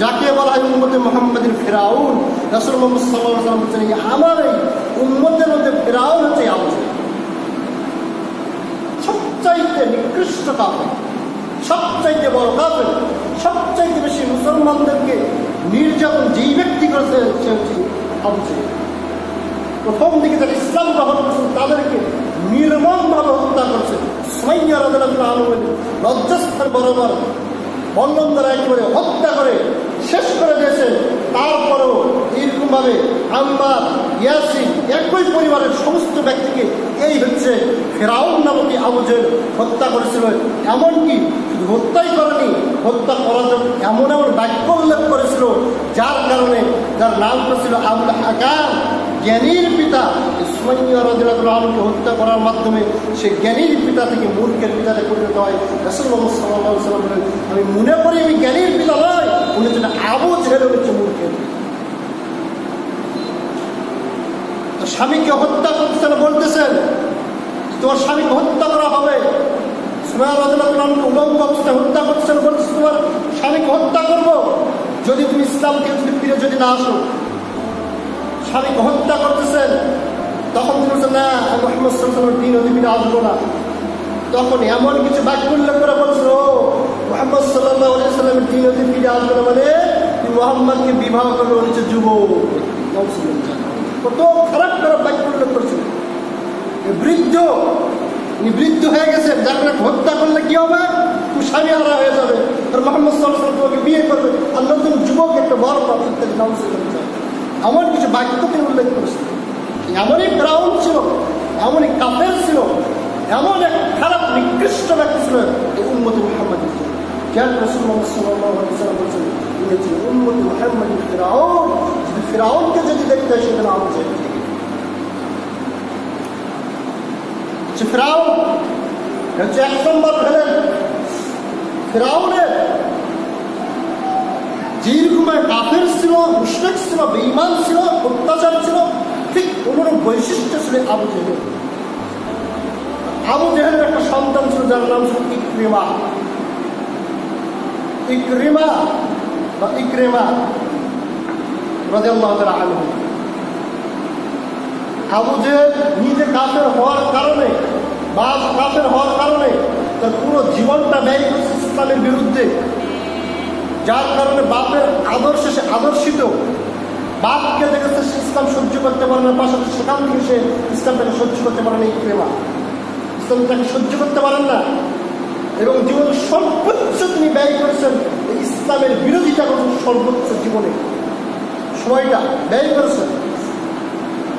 যাকে বলা হয় উম্মতে মুহাম্মাদের ফিরাউন, রাসূল মুহাম্মদ সাল্লাল্লাহু আলাইহি ওয়াসাল্লাম বলেছেন আমার এই উম্মতের মধ্যে ফিরাউন হচ্ছে আবু জেহেল, সবচাইতে নিকৃষ্ট কাফের, সবচাইতে বড় কাফের, সবচাইতে বেশি মুসলমানদেরকে নির্যাতন যেই ব্যক্তি করেছে সে হচ্ছে আবু জেহেল। প্রথম দিকে যারা ইসলাম গ্রহণ করছেন তাদেরকে নির্মমভাবে হত্যা করছে। সুমাইয়া রাদিয়াল্লাহু আনহা লজ্জাস্থান বরাবর বন্ধন দ্বারা একেবারে হত্যা করে শেষ করে দিয়েছেন। তারপরেও এরকমভাবে আম্মার, ইয়াসির, একই পরিবারের সমস্ত ব্যক্তিকে এই হচ্ছে ফিরাউন নামক আবু জেহেল হত্যা করেছিল। এমনকি শুধু হত্যাই করেনি, হত্যা করার জন্য এমন এমন বাক্য উল্লেখ করেছিল যার কারণে, যার নামটা ছিল আবুল হাকাম, জ্ঞানীর পিতা। সুমাইয়া রাদিয়াল্লাহু আনহাকে হত্যা করার মাধ্যমে সে জ্ঞানীর পিতা থেকে মূর্খের পিতাতে পরিণত হয়। রাসূলুল্লাহ সাল্লাল্লাহু আলাইহি ওয়াসাল্লাম বলেন, আমি মনে করি আমি জ্ঞানীর পিতা নয়, উনি হচ্ছেন আবু জেহেল, হচ্ছে মূর্খের পিতা। স্বামীকে হত্যা করতেছেন, বলতেছেন তোমার স্বামীকে হত্যা করা হবে। সুমাইয়া রাদিয়াল্লাহু আনহাকে উলঙ্গ অবস্থায় হত্যা করতেছেন, বলতেছেন তোমার স্বামীকে হত্যা করবো যদি তুমি ইসলামকে ফিরে যদি না আসো। স্বামীকে হত্যা করতেছেন, তখন তিনি বলছেন না আমি মুহাম্মদ সাল্লাল্লাহু আলাইহি ওয়াসাল্লামের দ্বীন হতে ফিরে আসবো না। তখন এমন কিছু বাক্য উল্লেখ করে বলছিল, মুহাম্মদ সাল্লাল্লাহু আলাইহি ওয়াসাল্লামের দ্বীন হতে ফিরে আসবে না মানে তুমি মুহাম্মদকে বিবাহ করবে, হচ্ছে যুবক। কত খারাপ খারাপ বাক্য উল্লেখ করছিল। বৃদ্ধ, উনি বৃদ্ধ হয়ে গেছেন, যাকে হত্যা করলে কি হবে, তুমি স্বামী হারা হয়ে যাবে, আর মুহাম্মদ সাল্লাল্লাহু আলাইহি ওয়াসাল্লাম তোমাকে বিয়ে করবে, আর নতুন যুবক একটা বড় পাবে ইত্যাদি। এমন কিছু বাক্য তিনি উল্লেখ করেছিলেন। এমনই ফিরাউন ছিল, এমনই কাফের ছিল, এমন এক খারাপ নিকৃষ্ট ব্যক্তি ছিল এই উম্মতে মুহাম্মাদের। যার রাসূলুল্লাহ সাল্লাল্লাহু আলাইহি ওয়াসাল্লাম বলেছেন তিনি ছিলেন উম্মতে মুহাম্মাদের ফিরাউন। যদি ফিরাউনকে যদি দেখতে হয় সেখানে আবু জেহেল যে ফিরাউন হচ্ছে এক নম্বর ফেলেন। ফিরাউনের যেরকম কাফের ছিল, মুশরিক ছিল, বেঈমান ছিল, অত্যাচার ছিল, ঠিক অনুরূপ বৈশিষ্ট্য ছিল আবু জেহেল। আবু জেহেলের একটা সন্তান ছিল যার নাম ছিল ইকরিমা। ইকরিমা বা ইকরিমা রাদিয়াল্লাহু তাআলা আনহু। আবু জেহেল নিজে কাফের হওয়ার কারণে, বাপ কাফের হওয়ার কারণে তার পুরো জীবনটা ব্যয় করছে ইসলামের বিরুদ্ধে, যার কারণে বাপের আদর্শে সে আদর্শিত। বাপকে দেখেছে সে ইসলাম সহ্য করতে পারে না, পাশাপাশি সেখান থেকে সে ইসলামটাকে সহ্য করতে পারে না। ইকরিমা ইসলামটাকে সহ্য করতে পারেন না এবং জীবনের সর্বোচ্চ তিনি ব্যয় করেছেন ইসলামের বিরোধিতা করেছেন। সর্বোচ্চ জীবনে সময়টা ব্যয় করেছেন,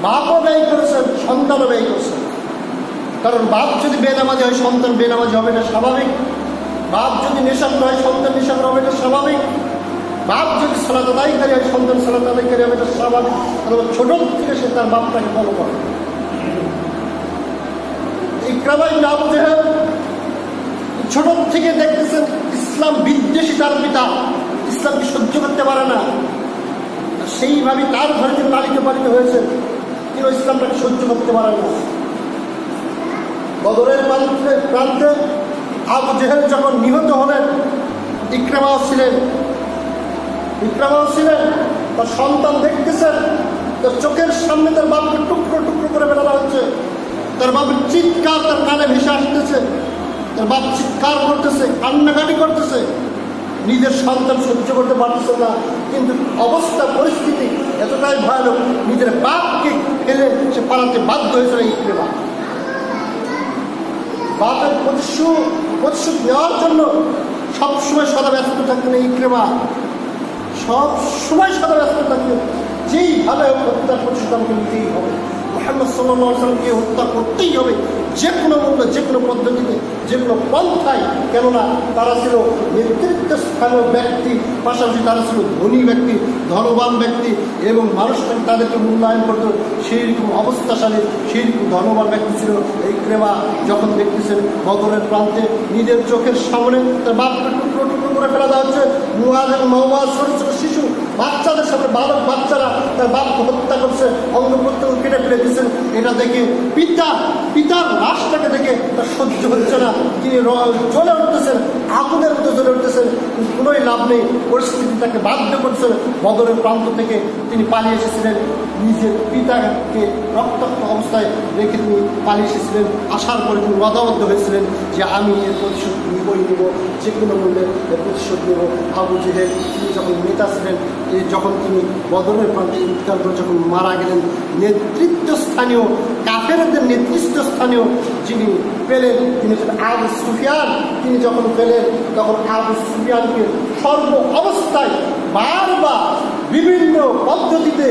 বাপও ব্যয় করেছেন, সন্তানও ব্যয় করেছেন। কারণ বাপ যদি বেনামাজি হয় সন্তান বেনামাজি হবে, এটা স্বাভাবিক। বাপ যদি নেশাগ্র হয় সন্তান নেশাগ্র হবে, এটা স্বাভাবিক। বাপ যদি সালাত আদায়কারী হয় সন্তান সালাত আদায়কারী হবে, এটা স্বাভাবিক। ছোট থেকে সে তার বাপটাকে ফলো করে। ইকরামা ইবনে আবু জেহেল ছোট থেকে দেখতেছেন ইসলাম বিদ্বেষী তার পিতা, ইসলামকে সহ্য করতে পারে না, সেইভাবে তার ঘরে যে লালিত পালিত হয়েছে তিনি ইসলামটাকে সহ্য করতে পারেন না। বদরের প্রান্তে আবু জেহেল যখন নিহত হলেন, ইকরামাও ছিলেন। তার সন্তান দেখতেছেন, তার চোখের সামনে তার বাপকে টুকরো টুকরো করে বেড়ানো হচ্ছে। তার বাপের চিৎকার তার কানে ভেসে আসতেছে, তার বাপ চিৎকার করতেছে, কান্নাকাটি করতেছে। নিজের সন্তান সহ্য করতে পারতেছে না, কিন্তু অবস্থা পরিস্থিতি এতটাই ভয়ানক, নিজের বাপকে ফেলে সে পালাতে বাধ্য হয়েছিল। ইকরামা বাপের প্রতিশোধ নেওয়ার জন্য সবসময় সদা ব্যস্ত থাকতেন। ইকরামা সবসময় সদা ব্যস্ত থাকতেন, যেইভাবে হত্যার প্রতিশোধ আমাকে নিতেই হবে, মুহাম্মদ সাল্লাল্লাহু আলাইহি ওয়াসাল্লামকে হত্যা করতেই হবে, যে কোনো মূল্য, যে কোনো পদ্ধতিতে, যে কোনো পন্থায়। কেননা তারা ছিল নেতৃত্ব স্থানীয় ব্যক্তি, পাশাপাশি তারা ছিল ধনী ব্যক্তি, ধনবান ব্যক্তি, এবং মানুষ তাদেরকে মূল্যায়ন করত। সেই রকম অবস্থাশালী, সেই রকম ধনবান ব্যক্তি ছিল ইকরামা। যখন দেখতেছেন বদরের প্রান্তে নিজের চোখের সামনে তার বাপকে টুকরো টুকরো করে ফেলা দেওয়া হচ্ছে, মুআয এবং মাওয়াজ ছোট ছোট শিশু বাচ্চাদের সামনে, বালক বাচ্চারা তার বাপকে হত্যা করছে, অঙ্গ প্রত্যঙ্গ কেটে ফেলে দিচ্ছেন। এটা দেখে পিতার লাশটাকে দেখে তার সহ্য হচ্ছে না, তিনি জ্বলে উঠতেছেন, আগুনের মতো জ্বলে উঠতেছেন। কোনো করেই লাভ নেই, পরিস্থিতি তাকে বাধ্য করছিল। বদরের প্রান্ত থেকে তিনি পালিয়ে এসেছিলেন, নিজের পিতাকে রক্তাক্ত অবস্থায় রেখে তিনি পালিয়ে এসেছিলেন। আসার পরে তিনি ওয়াদাবদ্ধ হয়েছিলেন যে আমি এর প্রতিশোধ নিবই নিব, যে কোনো মূল্যে এর প্রতিশোধ নেব। আবু জেহেল তিনি যখন নেতা ছিলেন, যখন তিনি বদরের প্রান্তে ইন্তেকাল করে যখন মারা গেলেন, নেতৃত্বস্থানীয় কাফেরদের নেতৃত্বস্থানীয় যিনি পেলেন তিনি আবু সুফিয়ান। তিনি যখন পেলেন তখন আবু সুফিয়ানকে সর্ব অবস্থায় বারবার বিভিন্ন পদ্ধতিতে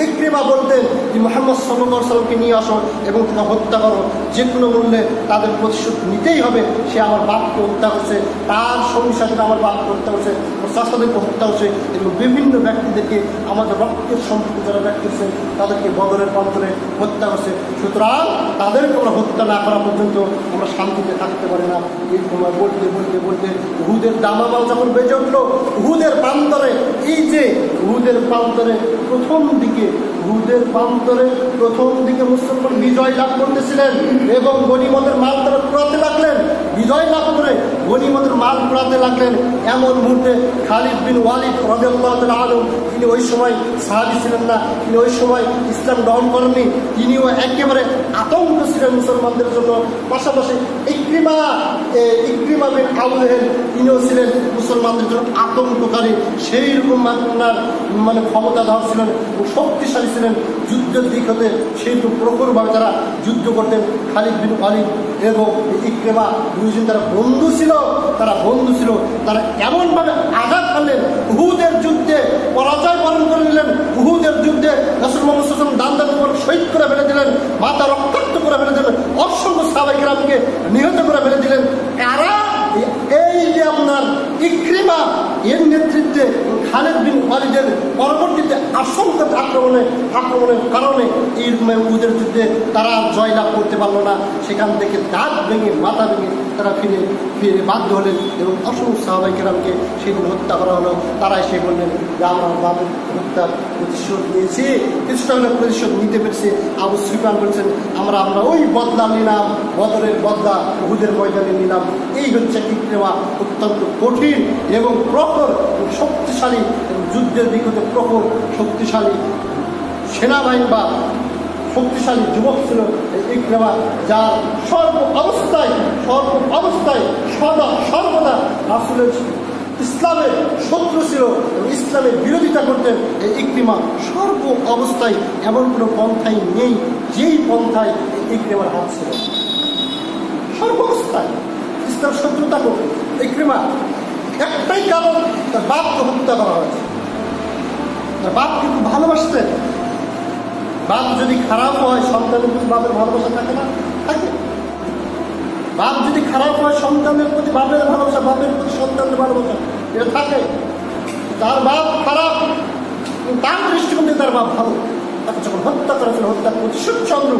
ইকরিমা বলতেন যে মুহাম্মদ সাল্লাল্লাহু আলাইহি সাল্লামকে নিয়ে আসো এবং তাকে হত্যা করো, যে কোনো মূল্যে তাদের প্রতিশোধ নিতেই হবে। সে আমার বাপকে হত্যা করছে, তার সঙ্গী সাথে আমার বাপকে হত্যা করছে, ওর চাচাদেরকে হত্যা করছে, এবং বিভিন্ন ব্যক্তিদেরকে আমাদের রক্তের সম্পর্ক যারা ব্যক্তি করছেন তাদেরকে বদরের প্রান্তরে হত্যা করছে। সুতরাং তাদেরকে আমরা হত্যা না করা পর্যন্ত আমরা শান্তিতে থাকতে পারি না। এই তোমার বলতে বলতে বলতে উহুদের দামামা যখন বেজে উঠলো, উহুদের প্রান্তরে, এই যে উহুদের প্রান্তরে প্রথম দিকে মুসলমান বিজয় লাভ করতেছিলেন এবং গনিমতের মাল তারা কুড়াতে লাগলেন। বিজয় লাভ করে গনিমতের মাল কুড়াতে লাগলেন। এমন মুহূর্তে খালিদ বিন ওয়ালিদ রাদিয়াল্লাহু তাআলা আনহু, তিনি ওই সময় সাহাবী ছিলেন না, তিনি ওই সময় ইসলাম গ্রহণ করেননি, তিনিও একেবারে আতঙ্ক ছিলেন মুসলমানদের জন্য। পাশাপাশি ইকরিমা বিন আবু জেহেল তিনিও ছিলেন মুসলমানদের জন্য আতঙ্ককারী। সেই রকম মানে ক্ষমতাধর ছিলেন ও শক্তিশালী ছিলেন। যুদ্ধের দিক হতে সেই তো প্রখরভাবে তারা যুদ্ধ করতেন। খালিদ বিন ওয়ালিদ এবং ইকরিমা দুইজন তারা বন্ধু ছিল। তারা এমনভাবে আঘাত করলেন, উহুদের যুদ্ধে পরাজয় বরণ করে নিলেন। উহুদের যুদ্ধে রাসূল মুহাম্মদ সাল্লাল্লাহু আলাইহি ওয়াসাল্লাম দান উপর শহীদ করে ফেলে দিলেন, মাথা রক্তাক্ত করে ফেলে দিলেন, অসংখ্য সাহাবায়ে কেরামকে নিহত করে ফেলে দিলেন। কারা? এই যে আপনার ইকরিমা, এর নেতৃত্বে খালিদ বিন ওয়ালিদের পরবর্তীতে আক্রমণের কারণে এই উহুদের যুদ্ধে তারা জয়লাভ করতে পারলো না। সেখান থেকে দাঁত ভেঙে মাথা ভেঙে তারা ফিরে বাধ্য হলেন এবং অসংখ্য সাহাবায়ে কেরামকে সেদিন হত্যা করা হলো। তারা এসে বললেন যে আমরা বাবার হত্যার প্রতিশোধ নিয়েছি, কিছুটা হলে প্রতিশোধ নিতে পেরেছি। আবু সুফিয়ান বলছেন আমরা ওই বদলা নিলাম, বদরের বদলা উহুদের ময়দানে নিলাম। এই হচ্ছে ইকরিমা, অত্যন্ত কঠিন এবং প্রখর শক্তিশালী এবং যুদ্ধের দিক হতে প্রখর শক্তিশালী সেনাবাহিনী বা শক্তিশালী যুবক ছিল ইকরিমা, যার সর্ব অবস্থায় সর্বদা রাসূলের ইসলামের শত্রু ছিল এবং ইসলামের বিরোধিতা করতেন। এই ইকরিমা সর্ব অবস্থায় এমন কোনো পন্থাই নেই যেই পন্থায় ইকরিমার হাত ছিল। সর্ব অবস্থায় ইসলাম শত্রুতা করত ইকরিমা। একটাই কারণ, তার বাপকে হত্যা করা হয়েছে। তার বাপ কিন্তু ভালোবাসতেন। বাপ যদি খারাপ হয় সন্তানের প্রতি বাপের ভালোবাসা থাকে না? থাকে। বাপ যদি খারাপ হয় সন্তানের প্রতি বাপের ভালোবাসা, বাপের প্রতি সন্তানের ভালোবাসা এটা থাকে। তার বাপ খারাপ, তার দৃষ্টিকোণে তার বাপ ভালো। তাকে যখন হত্যা করেছিল, হত্যার প্রতিশোধ চন্দ্র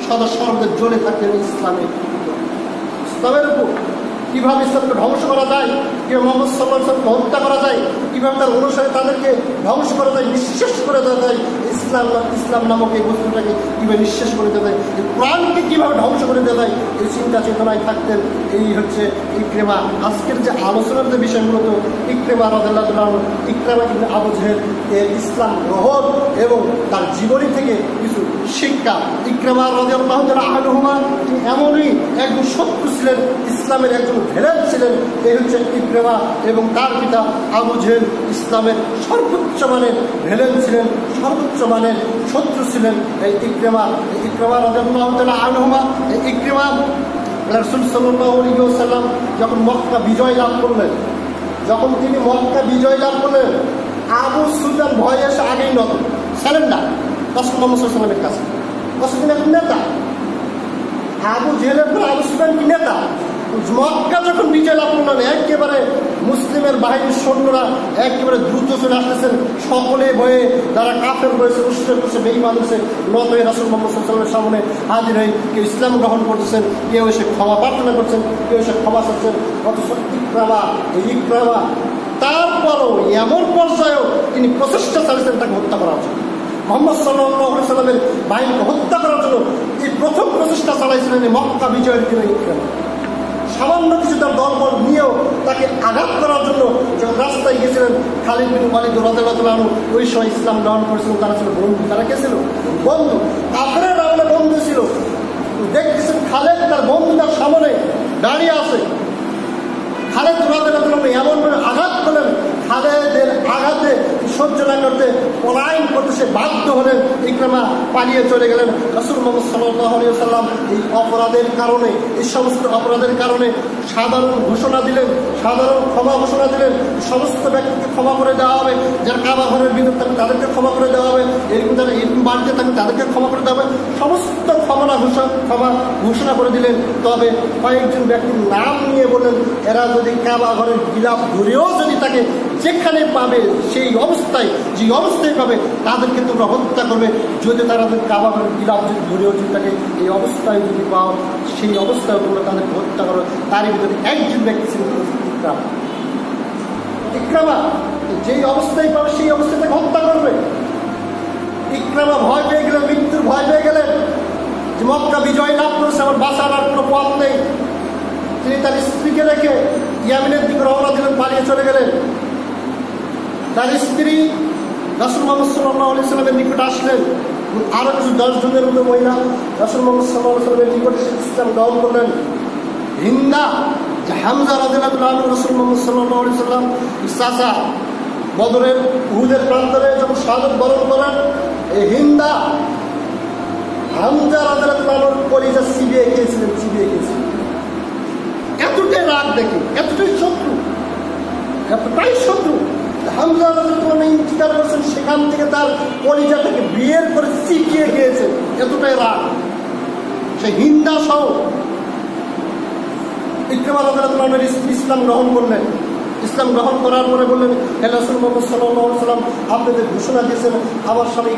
সদা সর্বদা জ্বলে থাকতেন ইসলামের উপর। কিভাবে ইসলামকে ধ্বংস করা যায়, কিভাবে মুহাম্মদ সাল্লাল্লাহু আলাইহি ওয়াসাল্লামকে হত্যা করা যায়, কিভাবে তার অনুসারে তাদেরকে ধ্বংস করা যায়, নিঃশেষ করে দেওয়া যায়। ইসলাম নামক এই বস্তুটাকে কীভাবে নিঃশেষ করে দেওয়া যায়, কোরআনকে কীভাবে ধ্বংস করে দেওয়া যায়, এই চিন্তা চেতনায় থাকতেন। এই হচ্ছে ইকরিমা। আজকের যে আলোচনার যে বিষয়গুলো, তো ইকরিমা রাদিয়াল্লাহু আনহু, ইকরিমা ইবনে আবু জেহেল এর ইসলাম গ্রহণ এবং তার জীবনী থেকে কিছু শিক্ষা। ইকরিমা রাদিয়াল্লাহু আনহুমা তিনি এমনই একজন শত্রু ছিলেন, ইসলামের একজন ভেলেন ছিলেন। এই হচ্ছে ইকরিমা এবং তার পিতা আবু জেহেল ইসলামের সর্বোচ্চ মানের ভেলেন ছিলেন, সর্বোচ্চ মানের শত্রু ছিলেন এই ইকরিমা রাদিয়াল্লাহু তাআলা আনহুমা। এই ইকরিমা রাসূল সাল্লাল্লাহু আলাইহি ওয়াসাল্লাম যখন মক্কা বিজয় লাভ করলেন, আবু সুফিয়ান ভয়ে এসে আগেই নত সালেন্ডার রাসূল মুহাম্মদ সাল্লাল্লাহু আলাইহি ওয়াসাল্লামের কাছে। রাসূল নেতা, আবু জেহেলের পর আবু সুফিয়ান কি নেতা। মক্কা যখন বিজয় লাভ করলেন, একেবারে মুসলিমের বাহিনীর সৈন্যরা একেবারে দ্রুত চলে আসতেছেন, সকলে ভয়ে যারা কাফের রয়েছে, মুশরিক রয়েছে, বেঈমান রয়েছে, নত হয়ে রাসূল মুহাম্মদ সাল্লাল্লাহু আলাইহি ওয়াসাল্লামের সামনে হাজির হয়ে কেউ ইসলাম গ্রহণ করতেছেন, কেউ এসে ক্ষমা প্রার্থনা করছেন, কেউ এসে ক্ষমা চাচ্ছেন। অথচ ইকরামা তারপরও এমন পর্যায়েও তিনি প্রচেষ্টা চালিয়েছেন তাকে হত্যা করা উচিত। মুহাম্মদ সাল্লাল্লাহু আলাইহি ওয়াসাল্লামের বাহিনীকে হত্যা করার জন্য এই প্রথম প্রচেষ্টা চালাইছিলেন এই মক্কা বিজয়ের দিনে ইকরামা। সামান্য কিছু তার দলবল নিয়েও তাকে আঘাত করার জন্য যখন রাস্তা রাস্তায় গেছিলেন খালিদ বিন ওয়ালিদ রাদিয়াল্লাহু আনহু, ওই সময় ইসলাম গ্রহণ করেছিলেন। তারা ছিল বন্ধু। তারা কে ছিল? বন্ধু। কাফেরের আমলে বন্ধু ছিল। দেখতেছেন খালেদ তার বন্ধুটার সামনে দাঁড়িয়ে আছে। খালেদ রাদিয়াল্লাহু আনহু এমনভাবে আঘাত করলেন, খালেদের আঘাতে সহ্য না করতে পলায়ন করতে সে বাধ্য হলেন। ইকরামা পালিয়ে চলে গেলেন। রাসূল মুহাম্মদ সাল্লাল্লাহু আলাইহি ওয়াসাল্লাম এই অপরাধের কারণে, এই সমস্ত অপরাধের কারণে সাধারণ ঘোষণা দিলেন, সাধারণ ক্ষমা ঘোষণা দিলেন। সমস্ত ব্যক্তিকে ক্ষমা করে দেওয়া হবে। যারা কাবা ঘরের বিরুদ্ধে থাকবে তাদেরকে ক্ষমা করে দেওয়া হবে। এরকম যারা এরকম বাড়িতে থাকবে তাদেরকে ক্ষমা করে দেওয়া হবে। সমস্ত ক্ষমা ঘোষণা করে দিলেন। তবে কয়েকজন ব্যক্তির নাম নিয়ে বললেন, এরা যদি কাবা ঘরের গিলাফ ধরেও যদি তাকে যেখানে পাবে সেই অবস্থায়, যে অবস্থায় পাবে তাদেরকে তোমরা হত্যা করবে। যদি তারা কাবা ঘরের গিলাফ যদি ধরেও যদি তাকে এই অবস্থায় যদি পাও, সেই অবস্থায় তোমরা তাদেরকে হত্যা করো। তারই ভিতরে একজন ব্যক্তি ছিল ইকরামা। যেই অবস্থায় পাবে সেই অবস্থায় তাকে হত্যা করবে। ইকরামা ভয় পেয়ে গেলেন, মৃত্যুর ভয় পেয়ে গেলেন যে মক্কা বিজয় লাভ করেছে, আমার বাঁচার আর কোনো পথ নেই। তিনি তার স্ত্রীকে রেখে ইয়ামিনের দিকে রওনা দিলেন, পালিয়ে চলে গেলেন। তার স্ত্রী রাসূল মুহাম্মদ সাল্লাল্লাহু আলাইহি ওয়াসাল্লামের নিকট আসলেন। আরো কিছু 10 জনের মতো মহিলা রাসূল মুহাম্মদ সাল্লাল্লাহু আলাইহি ওয়াসাল্লামের নিকটে ইসলাম গ্রহণ করলেন। হিন্দা, যে হামজা রাদিয়াল্লাহু আনহু রাসূল মুহাম্মদ সাল্লাল্লাহু আলাইহি ওয়াসাল্লাম চাচা, বদরের উহুদের প্রান্তরে যখন শাহাদাত বরণ করেন, এই হিন্দা হামজা রাদিয়াল্লাহু আনহুর কলিজা চিবিয়ে খেয়েছিলেন। এতটাই রাগ দেখে, এতটাই শত্রু হামজা রাদিয়াল্লাহু আনহু ইন্তিকাল করেছেন, সেখান থেকে তার কলিজাটাকে বের করে চিবিয়ে খেয়েছেন। এতটাই রাগ। সে হিন্দা সহ ইকরামা রাদিয়াল্লাহু আনহু ইসলাম গ্রহণ করলেন। ইসলাম গ্রহণ করার পরে বললেন, হে রাসূল মুহাম্মদ সাল্লাল্লাহু আলাইহি ওয়াসাল্লাম, আপনি যে ঘোষণা দিয়েছেন আমার স্বামী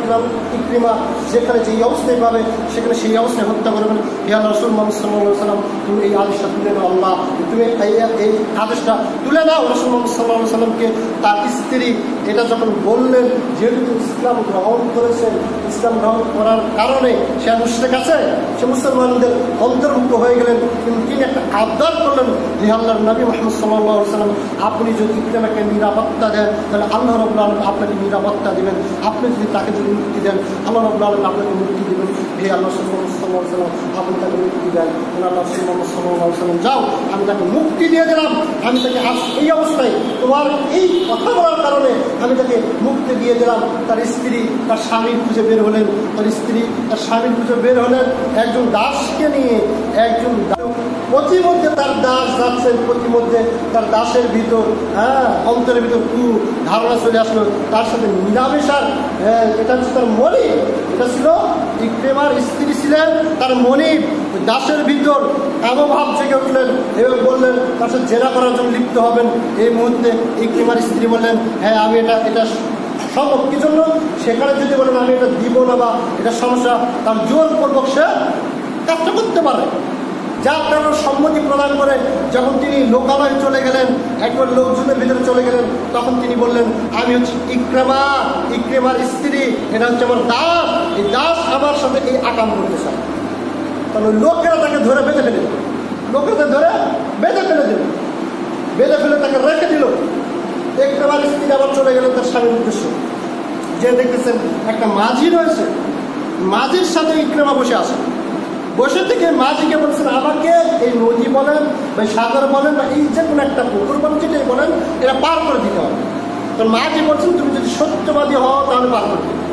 ইকরিমা যেখানে যেই অবস্থায় পাবে সেখানে সেই অবস্থায় হত্যা করবেন। হে রাসূল মুহাম্মদ সাল্লাল্লাহু আলাইহি ওয়াসাল্লাম, তুমি এই আদেশটা তুলে নাও। আল্লাহ, তুমি এই আদেশটা তুলে নাও। রাসূল মুহাম্মদ সাল্লাল্লাহু আলাইহি ওয়াসাল্লামকে তার স্ত্রী এটা যখন বললেন, যেহেতু ইসলাম গ্রহণ করেছেন, ইসলাম গ্রহণ করার কারণে সে মুশরিক আছে, সে মুসলমানদের অন্তর্ভুক্ত হয়ে গেলেন। কিন্তু তিনি একটা আবদার করলেন, হে আল্লাহর নবী মুহাম্মদ সাল্লাল্লাহু আলাইহি ওয়াসাল্লাম, আপনি যদি ইকরামাকে নিরাপত্তা দেন তাহলে আল্লাহ রাব্বুল আলামিন আপনাকে নিরাপত্তা দিবেন। আপনি যদি তাকে যদি মুক্তি দেন আল্লাহ রাব্বুল আলামিন আপনাকে মুক্তি দিবেন। হে আল্লাহ সাল্লাল্লাহু আলাইহি ওয়াসাল্লাম, আপনি তাকে মুক্তি দেন। আল্লাহ সাল্লাল্লাহু আলাইহি ওয়াসাল্লাম, যাও, আমি তাকে মুক্তি দিয়ে দিলাম। আমি তাকে এই অবস্থায় তোমার এই কথা বলার কারণে আমি তাকে মুক্তি দিয়ে দিলাম। তার স্ত্রী তার স্বামীর খুঁজে বের হলেন। একজন দাসকে নিয়ে, একজন প্রতিমধ্যে তার দাস যাচ্ছেন, প্রতিমধ্যে তার দাসের ভিতর অন্তরের ভিতর ধারণা চলে আসলো তার সাথে মিলামেশার। এটা হচ্ছে তার মনিব, এটা ছিল ইকরামার স্ত্রী ছিলেন তার মনিব। দাসের ভিতর কামভাব জেগে উঠলেন এবং বললেন তার সাথে জেরা করার জন্য লিপ্ত হবেন। এই মুহূর্তে ইকরামার স্ত্রী বললেন, হ্যাঁ আমি এটা সম্ভব। কি জন্য? সেখানে যদি বলেন আমি এটা দিব না বা এটা সমস্যা, তার জোরপূর্বক সে কাজটা করতে পারে। যার কারণে সম্মতি প্রদান করে যখন তিনি লোকালয়ে চলে গেলেন, একবার লোকজনের ভিতরে চলে গেলেন, তখন তিনি বললেন, আমি হচ্ছে ইকরামার স্ত্রী, এটা হচ্ছে আমার দাস। এই দাস আমার সাথে এই আকাম করতে চায়। তাহলে লোকেরা তাকে ধরে বেঁধে ফেলে দিল, বেঁধে ফেলে তাকে রেখে দিল। ইকরামার স্ত্রী আবার চলে গেলেন তার স্বামীর উদ্দেশ্য। যে দেখতেছেন একটা মাঝি রয়েছে, মাঝির সাথে ইকরামা বসে থেকে মাঝিকে বলছেন, আমাকে এই নদী বলেন বা সাগর বলেন বা এই যে কোনো একটা পুকুর বলেন, যেটাই বলেন, এটা পার করে দিতে হবে। তো মাঝি বলছেন, তুমি যদি সত্যবাদী হও তাহলে পার করে দিবে।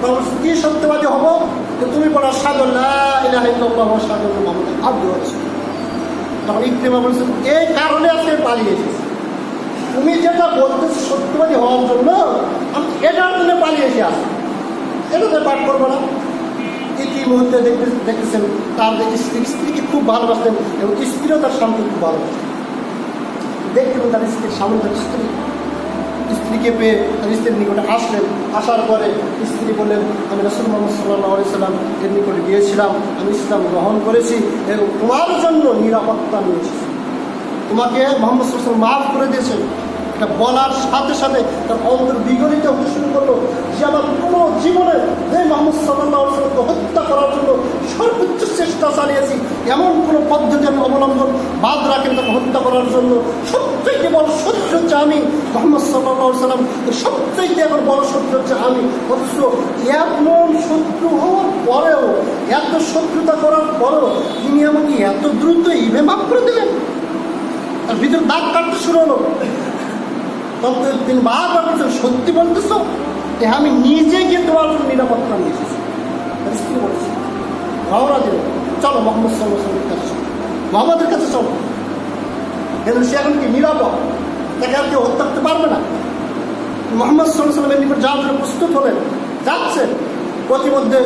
তখন কি সত্যবাদী হব? যে তুমি বলো আশহাদু আল্লা ইলাহা ইল্লাল্লাহ ওয়া আশহাদু আন্না মুহাম্মাদান আবদুহু ওয়া রাসূলুহু। তখন ইকরামা বলছেন, এই কারণে আজকে পালিয়ে এসেছি। তুমি যেটা বলতেছো সত্যবাদী হওয়ার জন্য, আমি এটার জন্য পালিয়ে এসে আসি, এটাতে পাঠ করবো না। ইতিমধ্যে দেখতেছেন তার স্ত্রীকে খুব ভালোবাসতেন এবং স্ত্রীও তার স্বামীকে খুব ভালোবাসতেন। দেখতেন তার স্ত্রীর সামনে তার স্ত্রীকে পেয়ে তার স্ত্রীর নিকটে আসলেন। আসার পরে স্ত্রী বললেন, আমি রাসূল মুহাম্মদ সাল্লাল্লাহু আলাইহি ওয়াসাল্লাম এর নিকটে গিয়েছিলাম, আমি ইসলাম গ্রহণ করেছি এবং তোমার জন্য নিরাপত্তা নিয়েছি। তোমাকে মুহাম্মদ সাল্লাল্লাহু আলাইহি ওয়াসাল্লাম মাফ করে দিয়েছেন। এটা বলার সাথে সাথে তার অন্তর বিগলিত হতে শুরু করলো যে আমার কোনো জীবনে যে মুহাম্মদ সাল্লাল্লাহু আলাইহি ওয়াসাল্লামকে হত্যা করার জন্য সর্বোচ্চ চেষ্টা চালিয়েছি, এমন কোনো পদ্ধতি আমি অবলম্বন বাদ রাখেন তাকে হত্যা করার জন্য। সবথেকে বড় সত্য শত্রু হচ্ছে আমি, মুহাম্মদ সাল্লাল্লাহু আলাইহি ওয়াসাল্লাম সবচেয়ে এখন বড় শত্রু হচ্ছে আমি। অথচ এমন শত্রু হওয়ার পরেও, এত শত্রুতা করার পরেও তিনি আমাকে এত দ্রুত ইভে মাফ করে দিলেন। তার ভিতরে দাগ কাটতে শুরু হলো। তখন তিনি বারবার বলছেন, সত্যি বলতেছ যে আমি নিজে গিয়ে তোমার জন্য নিরাপত্তা নিয়ে এসেছি। স্ত্রী বলেছি, রওনা দিল, চলো মুহাম্মদ সাল্লাল্লাহু আলাইহি ওয়াসাল্লামের কাছে, মুহাম্মদের কাছে চলো। কিন্তু সে এখন কি নিরাপদ, তাকে আর কেউ হত্যা করতে পারবে না। মুহাম্মদ সাল্লাল্লাহু আলাইহি ওয়াসাল্লামের নিকট যাওয়ার জন্য প্রস্তুত হলেন, যাচ্ছেন। প্রতিমধ্যে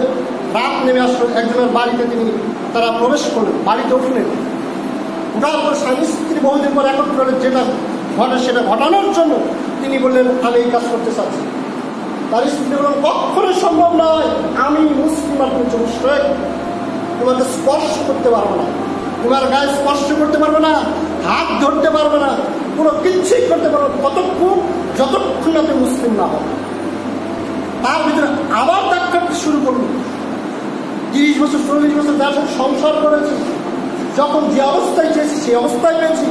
রাত নেমে আসলো, একজনের বাড়িতে তারা প্রবেশ করলেন, বাড়িতে উঠলেন। ওঠার পর স্বামী স্ত্রী বহুদিন পর একত্র হলেন, যেটা ঘটে সেটা ঘটানোর জন্য তিনি বললেন, আমি এই কাজ করতে চাচ্ছি। তার স্ত্রী বললেন, কখনোই সম্ভব নয়, আমি মুসলিম আর তুমি মুশরিক, তোমাকে স্পর্শ করতে পারবো না, তোমার গায়ে স্পর্শ করতে পারবো না, হাত ধরতে পারবো না, কোনো কিচ্ছুই করতে পারবো না যতক্ষণ না তুমি মুসলিম না হবে। তার ভিতরে আবার দাগ কাটতে শুরু করলো। 30 বছর 40 বছর যার সাথে সংসার করেছি, যখন যে অবস্থায় চেয়েছি সেই অবস্থায় পেয়েছি।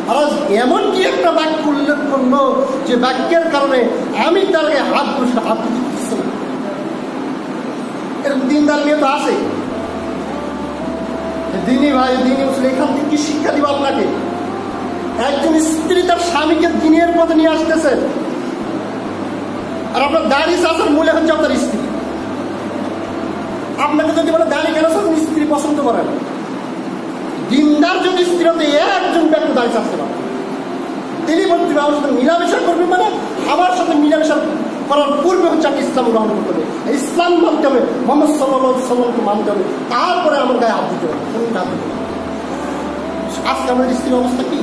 আর আজ এমন কি একটা বাক্য উল্লেখ করলো যে বাক্যের কারণে আমি তার গায়ে হাত দিতে পারছি না। এরকম দিনদার নিয়ে তো আসে। দিনী ভাই, দিনী মুসলিম, এখান থেকে কি শিক্ষা দিব আপনাকে? একজন স্ত্রী তার স্বামীকে দিনের পথে নিয়ে আসতেছে, আর আপনার দাড়ি চাচার মূলে হচ্ছে আপনার স্ত্রী। আপনাকে যদি বলে দাড়ি কেন চাচ্ছেন, স্ত্রী পছন্দ করেন, দিনদার যদি স্ত্রী হতে একজন ব্যক্তি দাড়ি চাচ্ছে না, তিনি বলতে আমার সাথে মিলামেশা করবে, মানে আমার সাথে মিলামেশা করার পূর্বে হচ্ছে আপনি ইসলাম গ্রহণ করতে হবে, ইসলাম মানতে হবে, মুহাম্মদ সাল্লাল্লাহু আলাইহি ওয়াসাল্লামকে মানতে হবে, তারপরে আমার গায়ে হাত দিতে হবে। আজকে আমাদের স্ত্রীর অবস্থা কি?